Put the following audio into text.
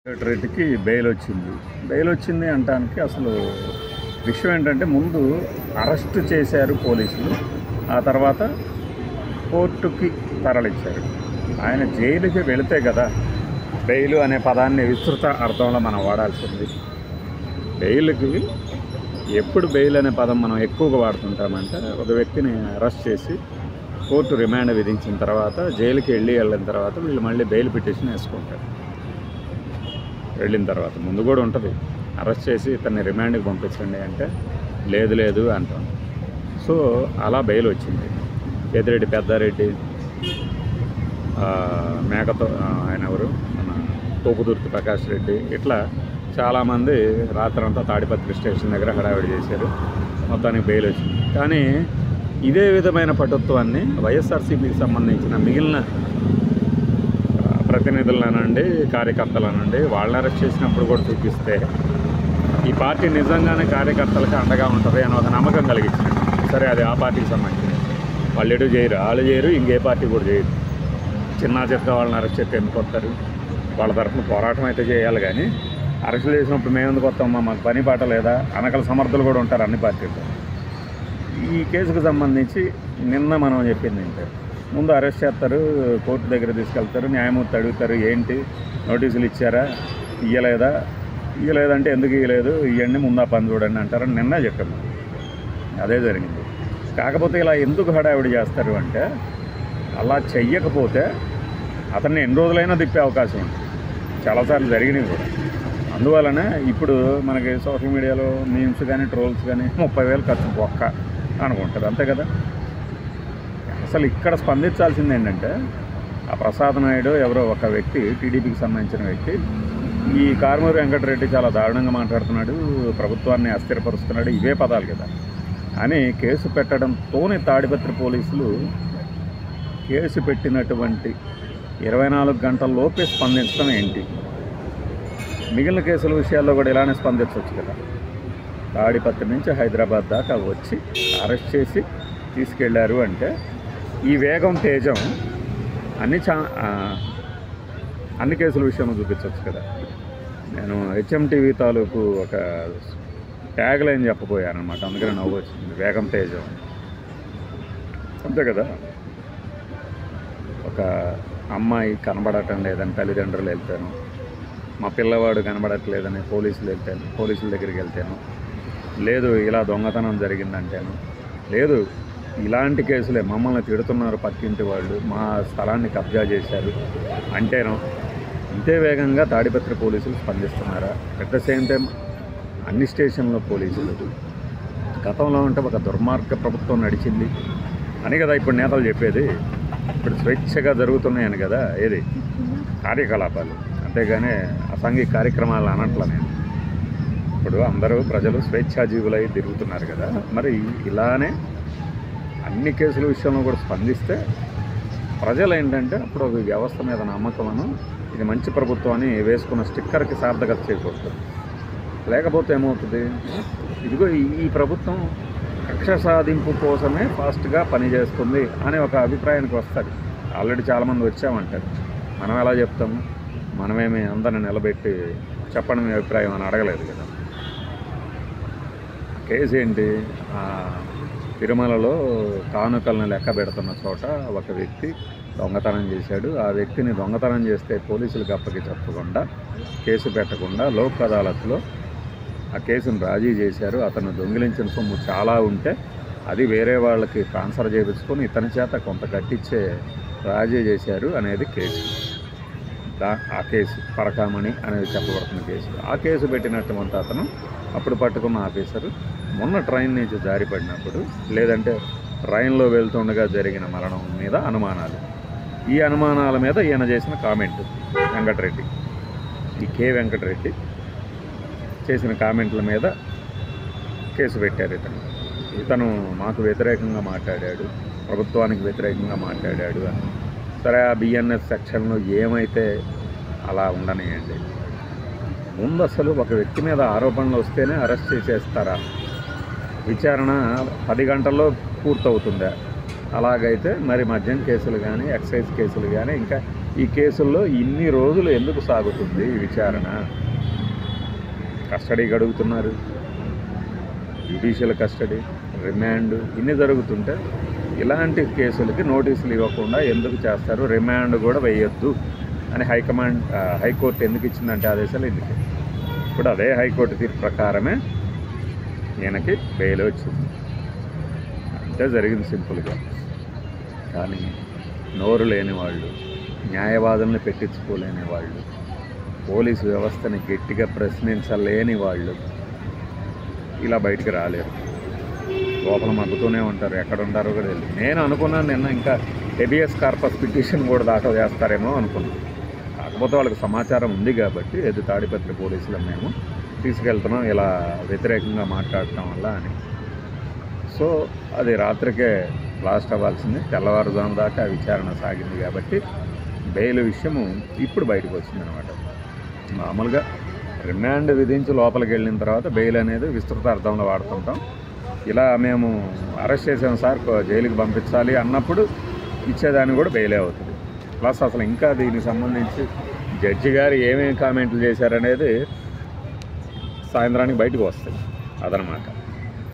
సెక్రటరీకి బెయిల్ వచ్చింది అనటానికి అసలు విషయం ఏంటంటే, ముందు అరెస్ట్ చేశారు పోలీసులు, ఆ తర్వాత కోర్టుకి తరలించారు. ఆయన జైలుకి వెళితే కదా బెయిల్ అనే పదాన్ని విస్తృత అర్థంలో మనం వాడాల్సింది. బెయిల్కి ఎప్పుడు బెయిల్ అనే పదం మనం ఎక్కువగా వాడుతుంటామంటే, ఒక వ్యక్తిని అరెస్ట్ చేసి కోర్టు రిమాండ్ విధించిన తర్వాత జైలుకి వెళ్ళిన తర్వాత వీళ్ళు మళ్ళీ బెయిల్ పిటిషన్ వేసుకుంటారు. వెళ్ళిన తర్వాత ముందు కూడా ఉంటుంది, అరెస్ట్ చేసి ఇతన్ని రిమాండ్కి పంపించండి అంటే లేదు అంటాం. సో అలా బెయిల్ వచ్చింది. పెద్దిరెడ్డి పెద్దారెడ్డి, మేకతో ఆయన ఎవరు, మన తోపుదుర్తి ప్రకాష్ రెడ్డి, ఇట్లా చాలామంది రాత్రంతా తాడిపత్రి స్టేషన్ దగ్గర హడావిడి చేశారు. మొత్తానికి బెయిల్ వచ్చింది. కానీ ఇదే విధమైన పటుత్వాన్ని వైఎస్ఆర్సీపీకి సంబంధించిన మిగిలిన ప్రతినిధులనండి, కార్యకర్తలనండి, వాళ్ళని అరెస్ట్ చేసినప్పుడు కూడా చూపిస్తే ఈ పార్టీ నిజంగానే కార్యకర్తలకు అండగా ఉంటుంది అని ఒక నమ్మకం కలిగించింది. సరే, అది ఆ పార్టీకి సంబంధించింది. వాళ్ళు ఎటు చేయరు, వాళ్ళు చేయరు, ఇంకే పార్టీ కూడా చేయరు. చిన్న చెత్త వాళ్ళని అరెస్ట్ చేస్తే ఎందుకు వస్తారు? వాళ్ళ తరఫున పోరాటం అయితే చేయాలి. కానీ అరెస్ట్ చేసినప్పుడు మేము ఎందుకు వస్తామా, మాకు పని పాట లేదా అనకల సమర్థులు కూడా ఉంటారు అన్ని పార్టీల్లో. ఈ కేసుకు సంబంధించి నిన్న మనం చెప్పింది ఏంటంటే, ముందు అరెస్ట్ చేస్తారు, కోర్టు దగ్గర తీసుకెళ్తారు, న్యాయమూర్తి అడుగుతారు, ఏంటి నోటీసులు ఇచ్చారా, ఇయ్యలేదంటే ఎందుకు ఇవ్వలేదు, ఇవ్వండి, ముందు ఆ పని చూడండి అంటారని నిన్న చెప్పాము. అదే జరిగింది. కాకపోతే ఇలా ఎందుకు హడావిడి చేస్తారు అంటే, అలా చెయ్యకపోతే అతన్ని ఎన్ని రోజులైనా తిప్పే అవకాశం ఉంది. చాలాసార్లు జరిగినవి కూడా. అందువలనే ఇప్పుడు మనకి సోషల్ మీడియాలో మీమ్స్ కానీ ట్రోల్స్ కానీ 30,000 ఖర్చు బొక్క అనుకుంటుంది, అంతే కదా. అసలు ఇక్కడ స్పందించాల్సింది ఏంటంటే, ఆ ప్రసాద్ నాయుడు ఎవరో ఒక వ్యక్తి, టీడీపీకి సంబంధించిన వ్యక్తి, ఈ కారుమూరి వెంకటరెడ్డి చాలా దారుణంగా మాట్లాడుతున్నాడు, ప్రభుత్వాన్ని అస్థిరపరుస్తున్నాడు, ఇవే పదాలు కదా అని కేసు పెట్టడంతోనే తాడిపత్రి పోలీసులు కేసు పెట్టినటువంటి 24 గంటల్లోపే స్పందించడం ఏంటి? మిగిలిన కేసుల విషయాల్లో కూడా ఇలానే స్పందించవచ్చు కదా. తాడిపత్రి నుంచి హైదరాబాద్ దాకా వచ్చి అరెస్ట్ చేసి తీసుకెళ్లారు అంటే ఈ వేగం, తేజం అన్ని కేసుల విషయంలో చూపించవచ్చు కదా. నేను హెచ్ఎంటీవీ తాలూకు ఒక ట్యాగ్ లైన్ చెప్పబోయాను అనమాట, అందుకని నవ్వు వచ్చింది. వేగం, తేజం, అంతే కదా. ఒక అమ్మాయి కనబడటం లేదని తల్లిదండ్రులు వెళ్తాను, మా పిల్లవాడు కనబడట్లేదని పోలీసుల దగ్గరికి వెళ్తాను, లేదు ఇలా దొంగతనం జరిగిందంటేను, లేదు ఇలాంటి కేసులే మమ్మల్ని తిడుతున్నారు పక్కింటి వాళ్ళు, మా స్థలాన్ని కబ్జా చేశారు అంటేను ఇంతే వేగంగా తాడిపత్రి పోలీసులు స్పందిస్తున్నారా? అట్ ద సేమ్ టైం అన్ని స్టేషన్లో పోలీసులు గతంలో ఉంటే ఒక దుర్మార్గ ప్రభుత్వం నడిచింది అని కదా ఇప్పుడు నేతలు చెప్పేది. ఇప్పుడు స్వేచ్ఛగా జరుగుతున్నాయని కదా ఏది కార్యకలాపాలు, అంతేగాని అసాంఘిక కార్యక్రమాలు అనట్లా నేను. ఇప్పుడు అందరూ ప్రజలు స్వేచ్ఛాజీవులై తిరుగుతున్నారు కదా. మరి ఇలానే అన్ని కేసుల విషయంలో కూడా స్పందిస్తే ప్రజలు ఏంటంటే అప్పుడు ఒక వ్యవస్థ మీద నమ్మకమను, ఇది మంచి ప్రభుత్వం అని వేసుకున్న స్టిక్కర్కి సార్థకత చేకూరుతుంది. లేకపోతే ఏమవుతుంది, ఇదిగో ఈ ప్రభుత్వం కక్ష సాధింపు కోసమే ఫాస్ట్గా పనిచేస్తుంది అనే ఒక అభిప్రాయానికి వస్తారు. ఆల్రెడీ చాలామంది వచ్చామంటారు. మనం ఎలా చెప్తాము? మనమేమి అందరిని నిలబెట్టి చెప్పడం మీ అభిప్రాయం అని అడగలేదు కదా. కేసు ఏంటి, తిరుమలలో కానుకలను లెక్క పెడుతున్న చోట ఒక వ్యక్తి దొంగతనం చేశాడు. ఆ వ్యక్తిని దొంగతనం చేస్తే పోలీసులకు చెప్పకుండా, కేసు పెట్టకుండా లోక్ అదాలత్లో ఆ కేసును రాజీ చేశారు. అతను దొంగిలించిన సొమ్ము చాలా ఉంటే అది వేరే వాళ్ళకి ట్రాన్స్ఫర్ చేయించుకొని ఇతని చేత కొంత కట్టించే రాజీ చేశారు అనేది కేసు. ఆ కేసు పరకామణి అనేది చెప్పబడుతున్న కేసు. ఆ కేసు పెట్టినటువంటి అతను అప్పుడు పట్టుకున్న ఆఫీసరు మొన్న ట్రైన్ నుంచి జారిపడినప్పుడు, లేదంటే ట్రైన్లో వెళ్తుండగా జరిగిన మరణం మీద అనుమానాలు, ఈ అనుమానాల మీద ఈయన చేసిన కామెంట్ వెంకటరెడ్డి, ఈ కే వెంకటరెడ్డి చేసిన కామెంట్ల మీద కేసు పెట్టారు. ఇతను మాకు వ్యతిరేకంగా మాట్లాడాడు, ప్రభుత్వానికి వ్యతిరేకంగా మాట్లాడాడు అని. సరే, ఆ బిఎన్ఎస్ సెక్షన్లో ఏమైతే అలా ఉండనియండి. ముందు అసలు ఒక వ్యక్తి మీద ఆరోపణలు వస్తేనే అరెస్ట్ చేసేస్తారా? విచారణ 10 గంటల్లో పూర్తవుతుందా? అలాగైతే మరి మద్యం కేసులు కానీ, ఎక్సైజ్ కేసులు కానీ, ఇంకా ఈ కేసుల్లో ఇన్ని రోజులు ఎందుకు సాగుతుంది ఈ విచారణ? కస్టడీకి అడుగుతున్నారు, జ్యుడిషియల్ కస్టడీ, రిమాండ్ ఇన్ని జరుగుతుంటే ఇలాంటి కేసులకి నోటీసులు ఇవ్వకుండా ఎందుకు చేస్తారు? రిమాండ్ కూడా వేయొద్దు అని హైకోర్టు ఎందుకు ఇచ్చిందంటే ఆదేశాలు ఎందుకు? ఇప్పుడు అదే హైకోర్టు తీర్పు ప్రకారమే ఈయనకి బెయిల్ వచ్చింది. అంతే జరిగింది సింపుల్గా. కానీ నోరు లేని వాళ్ళు, న్యాయవాదుల్ని పెట్టించుకోలేని వాళ్ళు, పోలీసు వ్యవస్థని గట్టిగా ప్రశ్నించలేని వాళ్ళు ఇలా బయటికి రాలేరు. లోపల మగ్గుతూనే ఉంటారు, ఎక్కడ ఉంటారో కూడా తెలియదు. నేను అనుకున్నాను నిన్న ఇంకా హెబియస్ కార్పస్ పిటిషన్ కూడా దాఖలు చేస్తారేమో అనుకున్నాను. కాకపోతే వాళ్ళకి సమాచారం ఉంది కాబట్టి ఎదు తాడిపత్రి పోలీసులు మేము తీసుకెళ్తున్నాం ఇలా వ్యతిరేకంగా మాట్లాడటం వల్ల అని. సో అది రాత్రికే లాస్ట్ అవ్వాల్సింది. తెల్లవారుజాము దాకా విచారణ సాగింది కాబట్టి బెయిల్ విషయము ఇప్పుడు బయటకు వచ్చిందనమాట. మామూలుగా రిమాండ్ విధించి లోపలికి వెళ్ళిన తర్వాత బెయిల్ అనేది విస్తృత అర్థంలో వాడుతుంటాం. ఇలా మేము అరెస్ట్ చేసాం సార్, జైలుకి పంపించాలి అన్నప్పుడు ఇచ్చేదాన్ని కూడా బెయిలే అవుతుంది. ప్లస్ అసలు ఇంకా దీనికి సంబంధించి జడ్జి గారు ఏమేమి కామెంట్లు చేశారనేది సాయంత్రానికి బయటకు వస్తుంది అదనమాట.